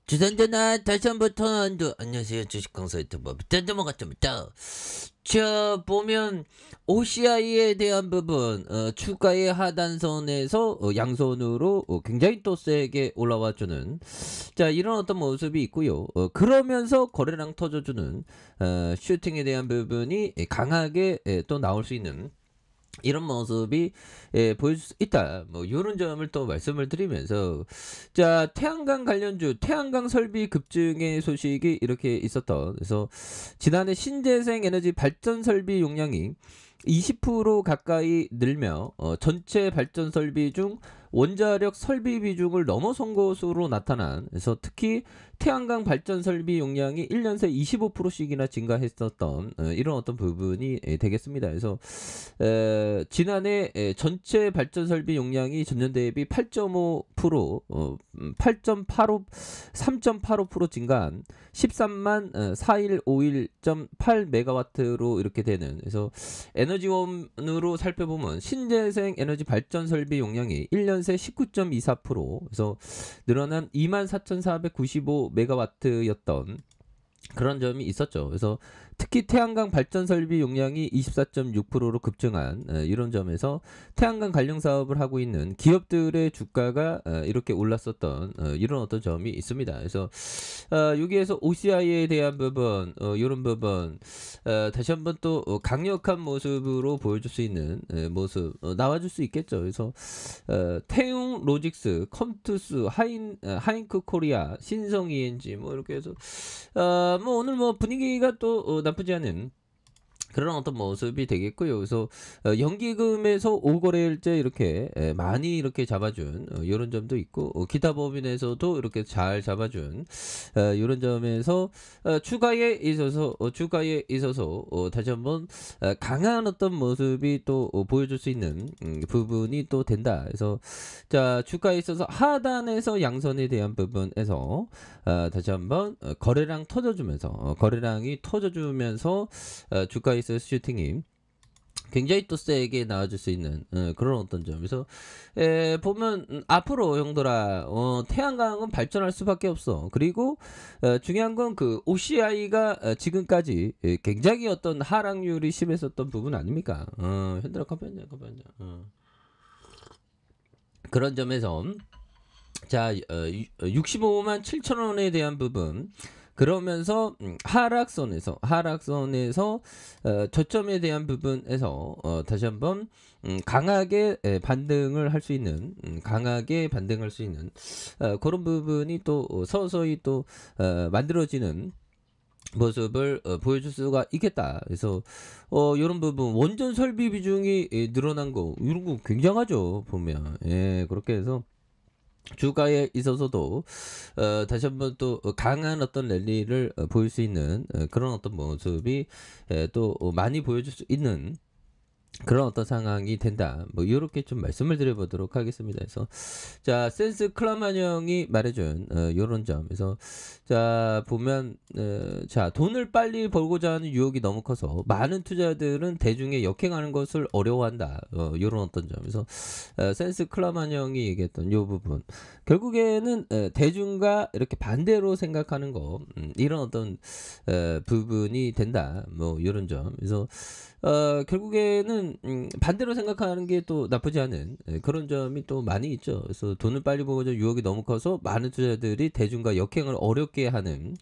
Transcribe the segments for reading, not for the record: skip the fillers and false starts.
주산전화 다시 한번 턴도 안녕하세요 주식강사 유튜버 짠짠먹었습니다. 자 보면 OCI에 대한 부분 추가의 하단선에서 양선으로 굉장히 또 세게 올라와주는 자 이런 어떤 모습이 있고요. 그러면서 거래량 터져주는 슈팅에 대한 부분이 강하게 또 나올 수 있는 이런 모습이 보일 수 있다. 뭐 요런 점을 또 말씀을 드리면서 자 태양광 관련주 태양광 설비 급증의 소식이 이렇게 있었던 그래서 지난해 신재생 에너지 발전 설비 용량이 20% 가까이 늘며 전체 발전 설비 중 원자력 설비 비중을 넘어선 것으로 나타난 그래서 특히 태양광 발전 설비 용량이 1년 새 25%씩이나 증가했었던 이런 어떤 부분이 되겠습니다. 그래서 지난해 전체 발전 설비 용량이 전년 대비 8.5% 8.85 3.85% 증가한 13만 4151.8 메가와트로 이렇게 되는 그래서 에너지원으로 살펴보면 신재생 에너지 발전 설비 용량이 1년 새 19.24% 그래서 늘어난 24,495 메가와트였던 그런 점이 있었죠. 그래서 특히 태양광 발전 설비 용량이 24.6%로 급증한 이런 점에서 태양광 관련 사업을 하고 있는 기업들의 주가가 이렇게 올랐었던 이런 어떤 점이 있습니다. 그래서 여기에서 OCI에 대한 부분 이런 부분 다시 한번 또 강력한 모습으로 보여줄 수 있는 모습 나와줄 수 있겠죠. 그래서 태웅 로직스, 컴투스, 하인크 코리아, 신성 ENG 뭐 이렇게 해서 뭐 오늘 뭐 분위기가 또 나쁘지 않은 그런 어떤 모습이 되겠고요. 그래서 연기금에서 5거래일째 이렇게 많이 이렇게 잡아준 이런 점도 있고 기타 법인에서도 이렇게 잘 잡아준 이런 점에서 추가에 있어서 다시 한번 강한 어떤 모습이 또 보여줄 수 있는 부분이 또 된다. 그래서 자 주가에 있어서 하단에서 양선에 대한 부분에서 다시 한번 거래량 터져주면서 거래량이 터져주면서 주가에 있어서 슈팅이 굉장히 또 세게 나와줄 수 있는 그런 어떤 점에서 보면 앞으로 형들아 태양광은 발전할 수밖에 없어. 그리고 중요한 건 그 OCI가 지금까지 굉장히 어떤 하락률이 심했었던 부분 아닙니까? 현들아 커피 한잔 그런 점에서 자 65만 7천 원에 대한 부분 그러면서 하락선에서 저점에 대한 부분에서 다시 한번 강하게 반등을 할 수 있는 그런 부분이 또 서서히 또 만들어지는 모습을 보여줄 수가 있겠다. 그래서 이런 부분 원전 설비 비중이 늘어난 거 이런 거 굉장하죠 보면 그렇게 해서 주가에 있어서도 다시 한번 또 강한 어떤 랠리를 보일 수 있는 그런 어떤 모습이 또 많이 보여줄 수 있는 그런 어떤 상황이 된다. 뭐 이렇게 좀 말씀을 드려보도록 하겠습니다. 그래서 자 센스 클라만 형이 말해준 이런 점에서 자 보면 자 돈을 빨리 벌고자 하는 유혹이 너무 커서 많은 투자들은 대중에 역행하는 것을 어려워한다. 이런 어떤 점에서 센스 클라만 형이 얘기했던 이 부분 결국에는 대중과 이렇게 반대로 생각하는 거 이런 어떤 부분이 된다. 뭐 이런 점. 그래서 결국에는 반대로 생각하는 게 또 나쁘지 않은 그런 점이 또 많이 있죠. 그래서 돈을 빨리 벌고자 유혹이 너무 커서 많은 투자들이 대중과 역행을 어렵게 하는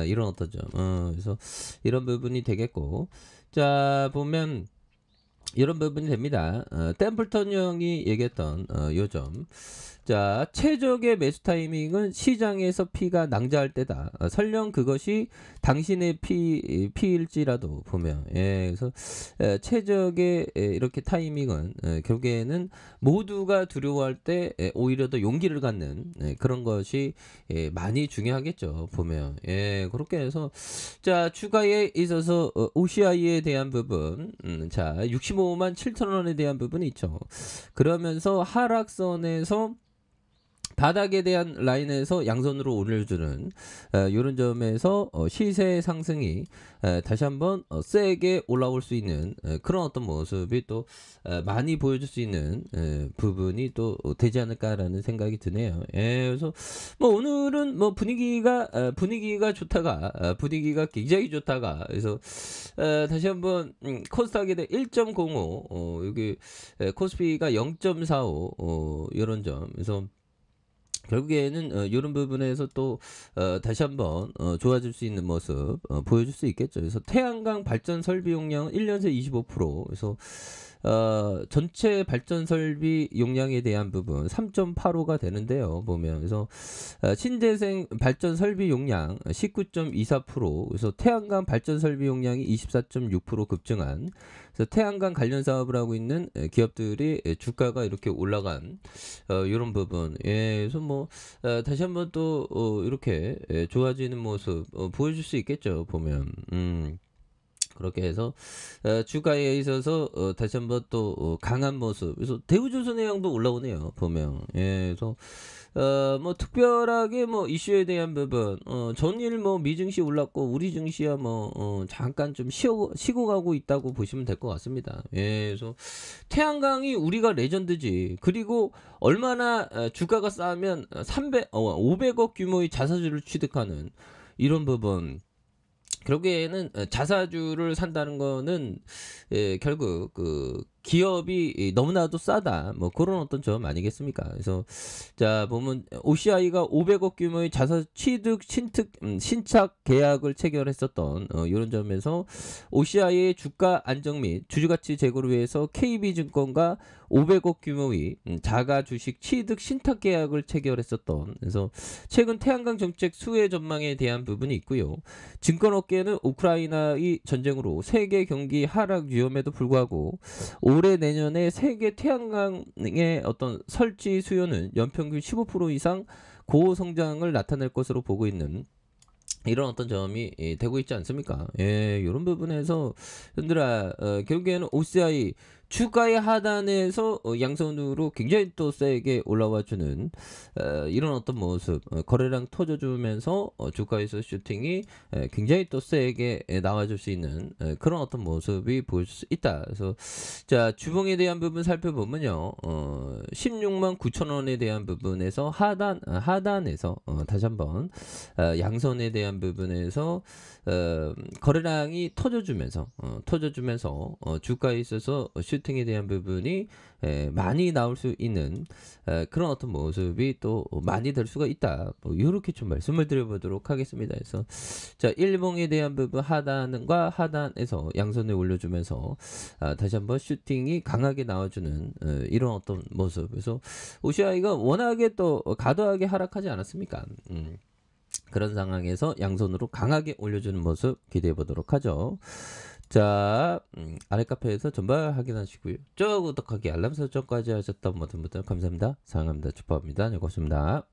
이런 어떤 점. 그래서 이런 부분이 되겠고 자 보면 이런 부분이 됩니다. 템플턴 형이 얘기했던 요점. 자, 최적의 매수 타이밍은 시장에서 피가 낭자할 때다. 설령 그것이 당신의 피일지라도 보면, 그래서 최적의 이렇게 타이밍은 결국에는 모두가 두려워할 때 오히려 더 용기를 갖는 그런 것이 많이 중요하겠죠. 보면, 그렇게 해서 자 추가에 있어서 OCI에 대한 부분, 자 65만 7천 원에 대한 부분이 있죠. 그러면서 하락선에서 바닥에 대한 라인에서 양손으로 올려주는 이런 점에서 시세 상승이 다시 한번 세게 올라올 수 있는 그런 어떤 모습이 또 많이 보여줄 수 있는 부분이 또 되지 않을까라는 생각이 드네요. 예, 그래서 뭐 오늘은 뭐 분위기가 좋다가 분위기가 굉장히 좋다가 그래서 다시 한번 코스닥에 대해 1.05 여기 코스피가 0.45 이런 점 그래서 결국에는 이런 부분에서 또 다시 한번 좋아질 수 있는 모습 보여줄 수 있겠죠. 그래서 태양광 발전 설비 용량은 1년 새 25% 그래서 전체 발전 설비 용량에 대한 부분 3.85가 되는데요. 보면 그래서 신재생 발전 설비 용량 19.24% 그래서 태양광 발전 설비 용량이 24.6% 급증한 그래서 태양광 관련 사업을 하고 있는 기업들이 주가가 이렇게 올라간 이런 부분 예, 그래서 뭐 다시 한번 또 이렇게 좋아지는 모습 보여줄 수 있겠죠. 보면 그렇게 해서 주가에 있어서 다시 한번 또 강한 모습 그래서 대우조선해양도 올라오네요. 보면 예, 그래서 뭐 특별하게 뭐 이슈에 대한 부분 전일 뭐 미 증시 올랐고 우리 증시야 뭐 잠깐 좀 쉬고 가고 있다고 보시면 될 것 같습니다. 예, 그래서 태양광이 우리가 레전드지. 그리고 얼마나 주가가 싸면 500억 규모의 자사주를 취득하는 이런 부분 결국에는 자사주를 산다는 거는 결국 그 기업이 너무나도 싸다 뭐 그런 어떤 점 아니겠습니까? 그래서 자 보면 OCI가 500억 규모의 자사 취득 신착 계약을 체결했었던 이런 점에서 OCI의 주가 안정 및 주주가치 제고를 위해서 KB증권과 500억 규모의 자가 주식 취득 신탁 계약을 체결했었던 그래서 최근 태양광 정책 수혜 전망에 대한 부분이 있고요. 증권업계는 우크라이나의 전쟁으로 세계 경기 하락 위험에도 불구하고 올해 내년에 세계 태양광의 어떤 설치 수요는 연평균 15% 이상 고성장을 나타낼 것으로 보고 있는 이런 어떤 점이 되고 있지 않습니까? 예, 이런 부분에서 현들아 결국에는 OCI 주가의 하단에서 양손으로 굉장히 또 세게 올라와주는 이런 어떤 모습 거래량 터져주면서 주가에서 슈팅이 굉장히 또 세게 나와줄 수 있는 그런 어떤 모습이 보일 수 있다. 그래서 자 주봉에 대한 부분 살펴보면요 16만 9천 원에 대한 부분에서 하단에서 다시 한번 양손에 대한 부분에서 거래량이 터져주면서 주가에 있어서 슈팅에 대한 부분이 많이 나올 수 있는 그런 어떤 모습이 또 많이 될 수가 있다. 뭐 이렇게 좀 말씀을 드려보도록 하겠습니다. 그래서 자 일봉에 대한 부분 하단과 하단에서 양손에 올려주면서 다시 한번 슈팅이 강하게 나와주는 이런 어떤 모습. 그래서 OCI가 워낙에 또 과도하게 하락하지 않았습니까? 그런 상황에서 양손으로 강하게 올려주는 모습 기대해 보도록 하죠. 자, 아래 카페에서 전발 확인하시고요. 쭉 구독하기 알람 설정까지 하셨던 모든 분들 감사합니다. 사랑합니다. 축복합니다. 네, 고맙습니다.